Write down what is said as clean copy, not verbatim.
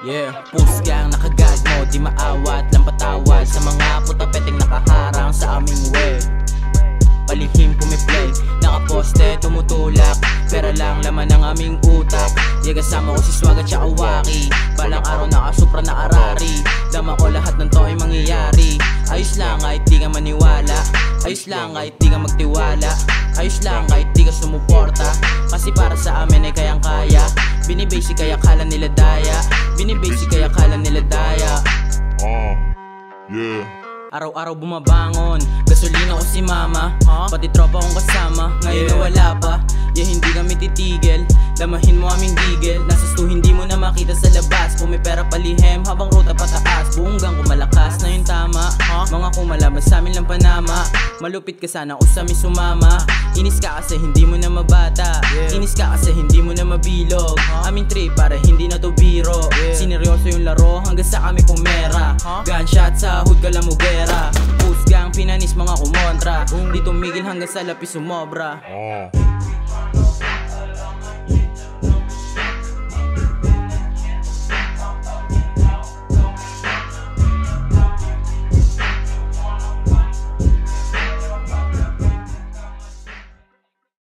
Yeah, pusgang nakagad mo, di maawat lang patawad sa mga putapeteng nakaharang sa aming way. Palihim pumiplay, nakaposte, tumutulak, pera lang laman ng aming utak. Yeah, kasama ko si Swag at saka Waki, balang araw nakasupra na Arari. Dama ko lahat ng to ay mangyayari. Ayos lang kahit di ka maniwala, ayos lang kahit di ka magtiwala, ayos lang kahit di ka sumuporta. Kasi para sa amin ay kayang kaya. Binibasic kaya kala nila daya, binibasic kaya kala nila daya. Yeah. Araw-araw bumabangon, gasolina ko si mama, pati tropa kong kasama, ngayon na wala pa. Yeah, hindi kami titigil, lamahin mo aming gigil. Nasa stu hindi mo na makita sa labas, pumipera palihim habang ruta pataas. Buonggang kumalakas na yung tama, mga kumalaban sa amin lang panama. Malupit ka sana kung sa amin sumama. Inis ka kasi hindi mo na mabata, inis ka kasi hindi mo na mabilog. Aming trip para hindi na to biro, sineryoso yung laro hanggang sa kami pumera. Gunshot sa hood ka lang mugera, pusgang pinanis mga kumontra, di tumigil hanggang sa lapis sumobra.